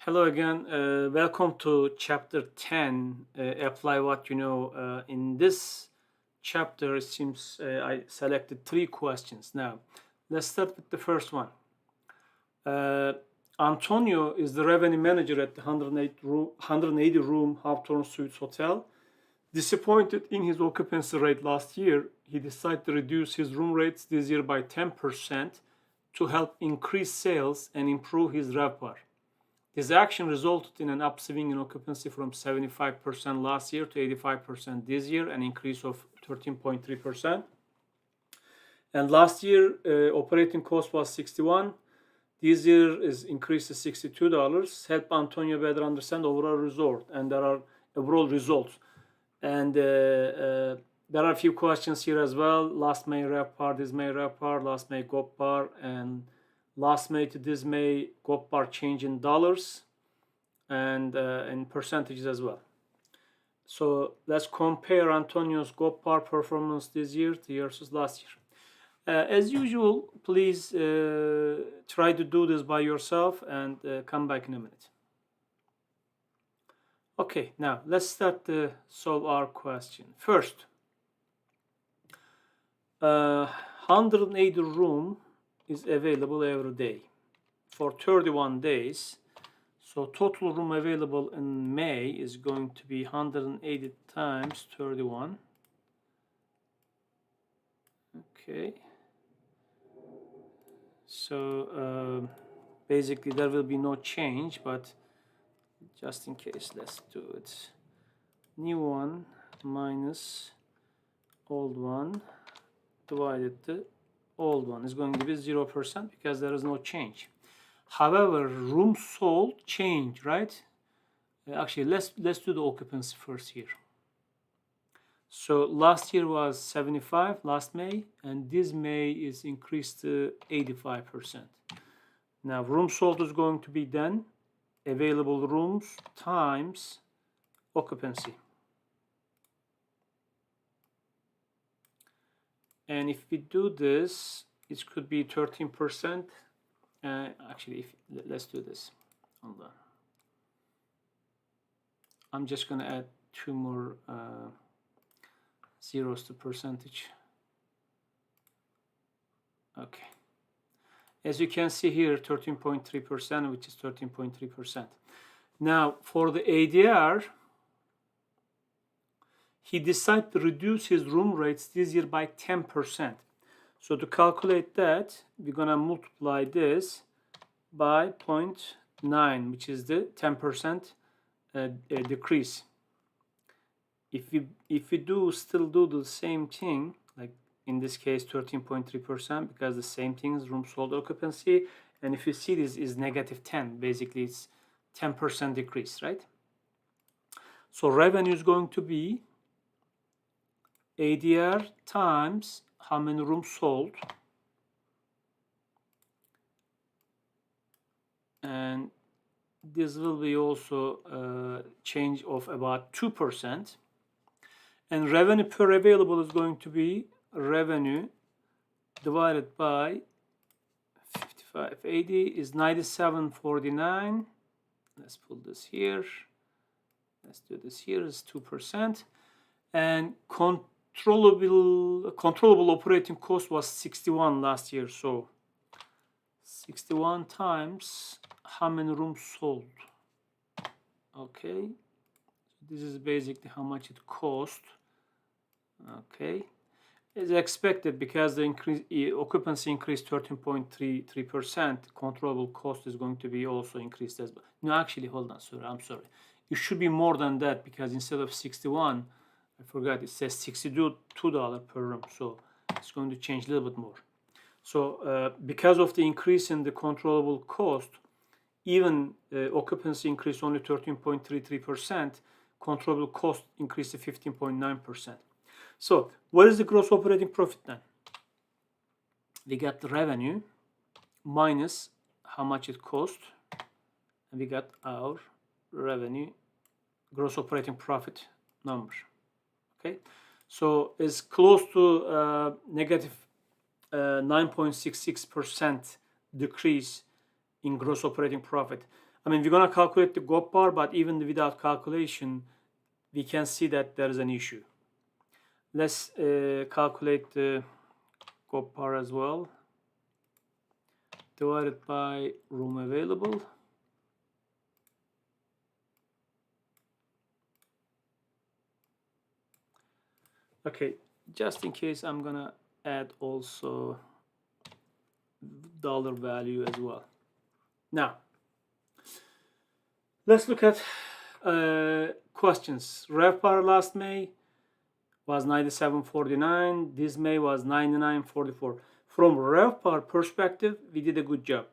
Hello again. Welcome to chapter 10. Apply what you know. In this chapter, it seems I selected three questions. Now, let's start with the first one. Uh, Antonio is the revenue manager at the 180 room Hawthorne Suites Hotel. Disappointed in his occupancy rate last year, he decided to reduce his room rates this year by 10% to help increase sales and improve his RevPAR. This action resulted in an upswing in occupancy from 75% last year to 85% this year, an increase of 13.3%. And last year, operating cost was 61. This year is increased to $62. Help Antonio better understand overall result, and there are overall results. And there are a few questions here as well. Last May RevPAR, this May RevPAR, last May GopPAR, and last May to this May GopPAR change in dollars and in percentages as well. So let's compare Antonio's GopPAR performance this year versus last year. As usual, please try to do this by yourself and come back in a minute. Okay, now let's start to solve our question. First, 180 room is available every day for 31 days. So total room available in May is going to be 180 times 31. Okay. So basically there will be no change, but just in case, let's do it. New one minus old one divided the old one is going to be 0% because there is no change. However, room sold change, right? Actually, let's do the occupancy first here. So last year was 75 last May, and this May is increased to 85%. Now room sold is going to be then available rooms times occupancy. And if we do this, it could be 13%. Actually, let's do this. Hold on. I'm just going to add two more zeros to percentage. Okay. As you can see here, 13.3%, which is 13.3%. Now, for the ADR, he decided to reduce his room rates this year by 10%. So to calculate that, we're going to multiply this by 0.9, which is the 10% decrease. If we still do the same thing, like in this case 13.3%, because the same thing is room sold occupancy, and if you see this is negative 10, basically it's 10% decrease, right? So revenue is going to be ADR times how many rooms sold, and this will be also a change of about 2%. And revenue per available is going to be revenue divided by 5580 is 97.49. Let's pull this here. Let's do this here is 2%. And controllable operating cost was 61 last year. So 61 times how many rooms sold. Okay. This is basically how much it cost. Okay. As expected, because the occupancy increased 13.33%, controllable cost is going to be also increased as well. No, actually, hold on. Sorry, I'm sorry. It should be more than that because instead of 61, I forgot it says $62 per room. So it's going to change a little bit more. So because of the increase in the controllable cost, even occupancy increased only 13.33%, controllable cost increased to 15.9%. So what is the gross operating profit then? We got the revenue minus how much it cost, and we got our revenue gross operating profit number. Okay, so it's close to negative 9.66% decrease in gross operating profit. I mean, we're gonna calculate the GopPAR, but even without calculation, we can see that there is an issue. Let's calculate the GopPAR as well. Divided by room available. Okay, just in case, I'm gonna add also dollar value as well. Now, let's look at questions. RevPAR last May was 97.49. This May was 99.44. From RevPAR perspective, we did a good job.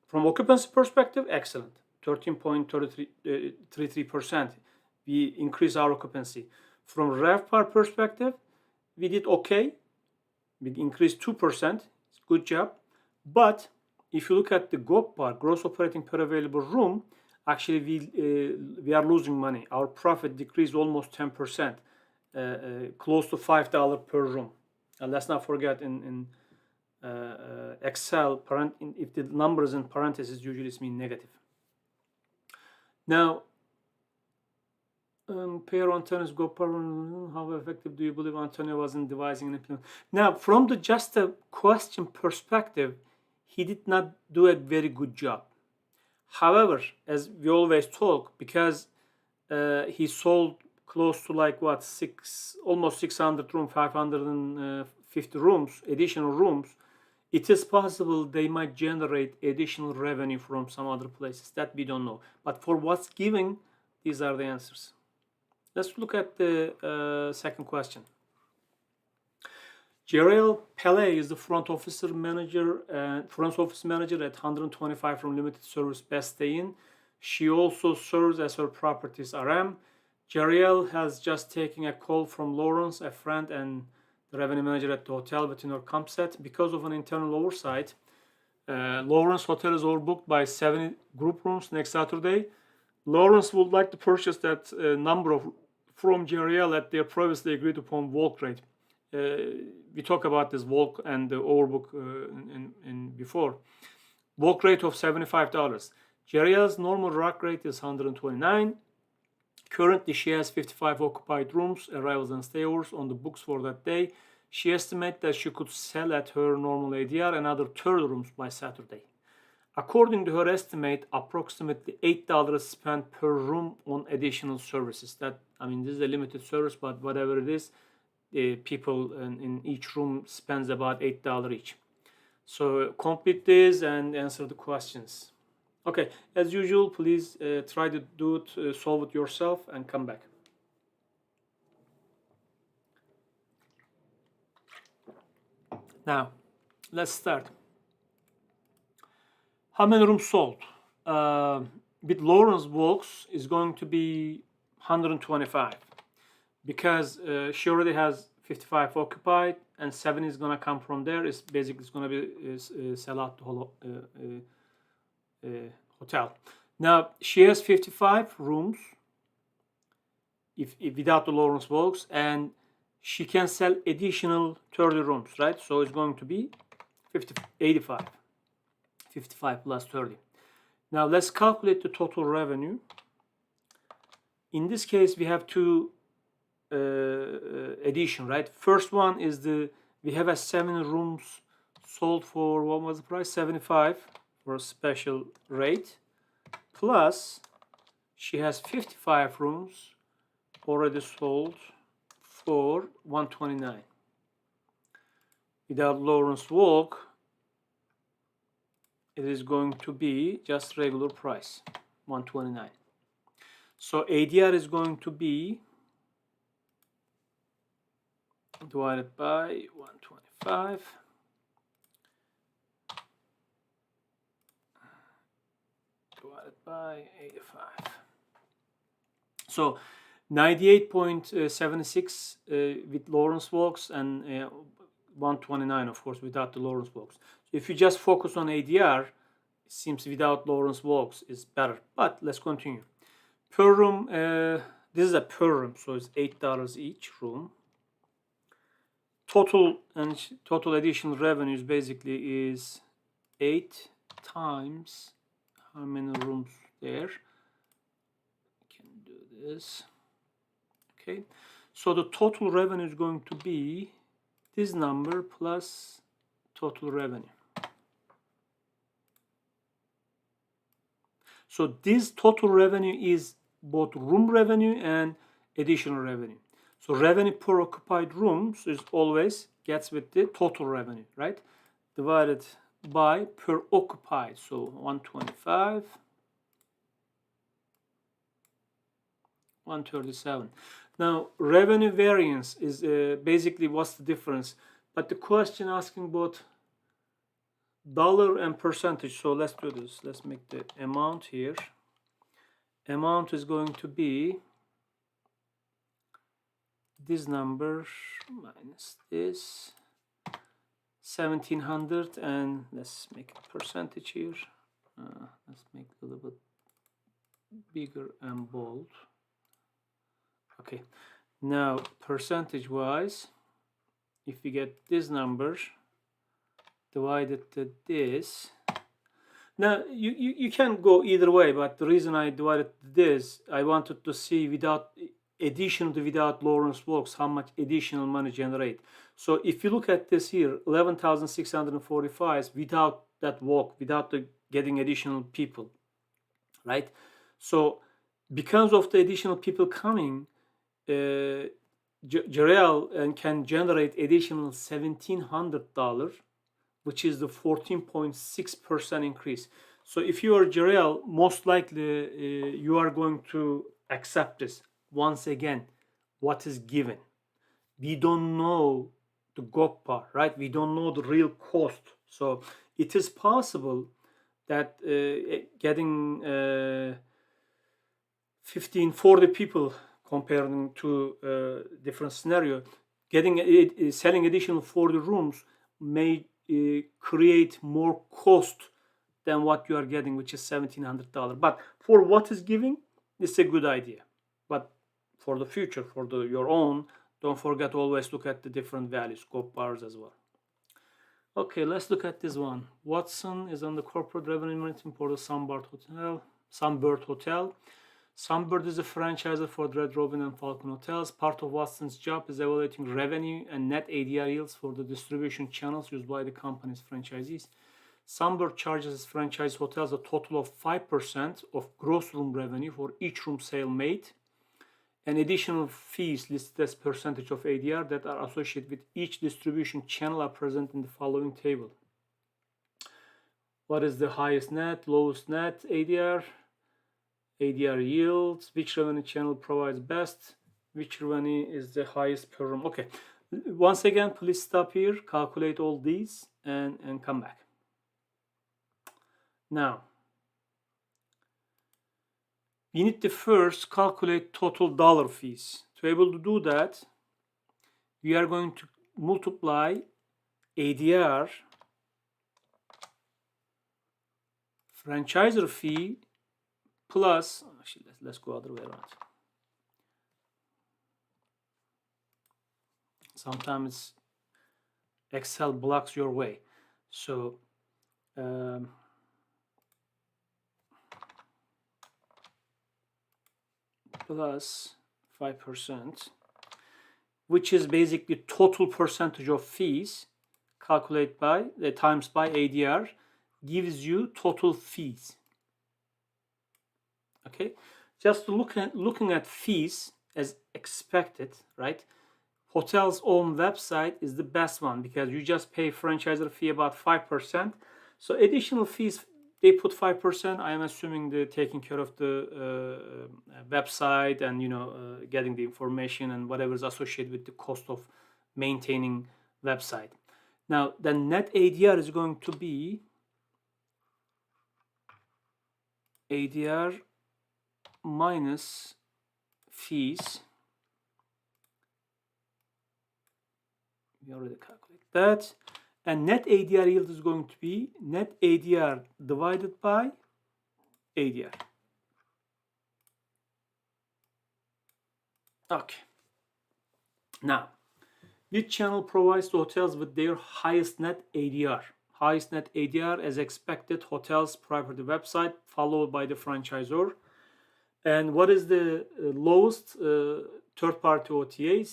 From occupancy perspective, excellent. 13.33%. We increased our occupancy. From RevPAR perspective, we did okay. We increased 2%. Good job. But if you look at the GopPAR, gross operating per available room, actually we are losing money. Our profit decreased almost 10%, close to $5 per room. And let's not forget in Excel, if the numbers in parentheses usually mean negative. Now, pair Antonio's GopPAR, how effective do you believe Antonio was in devising and implementing? Now, from the just a question perspective, he did not do a very good job. However, as we always talk, because he sold close to like what, almost 600 rooms, 550 rooms, additional rooms, it is possible they might generate additional revenue from some other places that we don't know. But for what's given, these are the answers. Let's look at the second question. Jeriel Pele is the front office manager at 125 from limited service Best Day Inn. She also serves as her properties RM. Jeriel has just taken a call from Lawrence, a friend and the revenue manager at the hotel within her comp set. Because of an internal oversight, Lawrence Hotel is overbooked by 70 group rooms next Saturday. Lawrence would like to purchase that number from Jeriel at their previously agreed upon walk rate. We talked about this walk and the overbook in before. Walk rate of $75. Jeriel's normal rack rate is $129. Currently, she has 55 occupied rooms, arrivals and stayovers on the books for that day. She estimates that she could sell at her normal ADR another 30 rooms by Saturday. According to her estimate, approximately $8 spent per room on additional services. That, I mean, this is a limited service, but whatever it is, people in each room spends about $8 each. So complete this and answer the questions. Okay, as usual, please try to do it, solve it yourself and come back. Now, let's start. How many rooms sold? With Lawrence Walks is going to be 125 because she already has 55 occupied and 7 is going to come from there. It's basically going to be sell out the whole hotel. Now she has 55 rooms if without the Lawrence Walks, and she can sell additional 30 rooms, right? So it's going to be 85 plus 30. Now let's calculate the total revenue. In this case, we have two addition, right? First one is we have a 7 rooms sold for, what was the price? 75 for a special rate, plus she has 55 rooms already sold for 129. Without Lawrence Walk, it is going to be just regular price, 129. So ADR is going to be divided by 125 divided by 85. So 98.76 with Lawrence Walks and 129, of course, without the Lawrence Walks. So if you just focus on ADR, it seems without Lawrence Walks is better. But let's continue. Per room, this is a per room, so it's $8 each room. Total additional revenues basically is 8 times how many rooms there. Can do this. Okay, so the total revenue is going to be this number plus total revenue. So this total revenue is both room revenue and additional revenue. So revenue per occupied rooms is always gets with the total revenue, right? Divided by per occupied. So 125, 137. Now revenue variance is basically what's the difference? But the question asking both dollar and percentage. So let's do this. Let's make the amount here. Amount is going to be this number minus this 1700, and let's make it percentage here. Let's make it a little bit bigger and bold. Okay, now percentage wise, if we get this number divided to this, now you can go either way, but the reason I divided this, I wanted to see without addition to without Lawrence walks how much additional money generate. So if you look at this here, 11,645 is without that walk, without the getting additional people, right? So because of the additional people coming, Jarrell and can generate additional $1,700, which is the 14.6% increase. So if you are Jarrell, most likely you are going to accept this. Once again, what is given? We don't know the GopPAR, right? We don't know the real cost. So it is possible that getting 15, 40 people comparing to different scenario, getting selling additional 40 rooms may create more cost than what you are getting, which is $1,700. But for what is giving, it's a good idea. But for the future, for your own, don't forget always look at the different values, GopPARs as well. Okay, let's look at this one. Watson is on the corporate revenue monitoring for the Sunbird Hotel. Sunbird is a franchisor for Red Robin and Falcon Hotels. Part of Watson's job is evaluating revenue and net ADR yields for the distribution channels used by the company's franchisees. Sunbird charges its franchise hotels a total of 5% of gross room revenue for each room sale made, and additional fees listed as percentage of ADR that are associated with each distribution channel are present in the following table. What is the highest net, lowest net ADR? ADR yields, which revenue channel provides best, which revenue is the highest per room. Okay, once again, please stop here, calculate all these, and come back. Now, we need to first calculate total dollar fees. To be able to do that, we are going to multiply ADR franchisor fee plus, actually let's go other way around. Sometimes Excel blocks your way. So plus 5%, which is basically total percentage of fees, calculate by times by ADR, gives you total fees. Okay, just looking at fees as expected, right? Hotel's own website is the best one because you just pay franchisor fee about 5%. So additional fees, they put 5%. I am assuming they're taking care of the website and getting the information and whatever is associated with the cost of maintaining website. Now the net ADR is going to be ADR minus fees. We already calculated that. And net ADR yield is going to be net ADR divided by ADR. Okay. Now, which channel provides the hotels with their highest net ADR? highest net ADR as expected, hotels property website, followed by the franchisor. And what is the lowest third-party OTAs?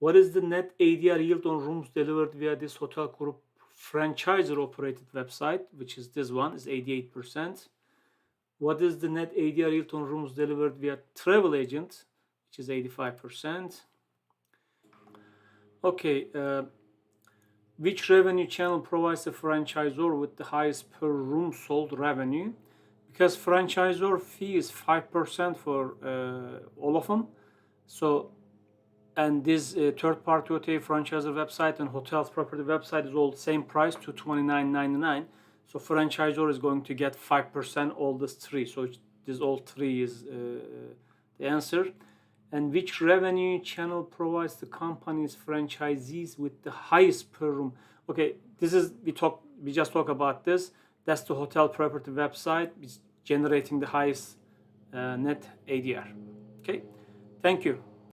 What is the net ADR yield on rooms delivered via this hotel group franchisor-operated website, which is this one, is 88%. What is the net ADR yield on rooms delivered via travel agent, which is 85%. Okay, which revenue channel provides the franchisor with the highest per room sold revenue? Because franchisor fee is 5% for all of them. So, and this third-party OTA franchisor website and hotels property website is all same price, to $29.99. So franchisor is going to get 5% all these three. So this all three is the answer. And which revenue channel provides the company's franchisees with the highest per room? Okay, this is we just talked about this. That's the hotel property website. It's generating the highest net ADR. Okay, thank you.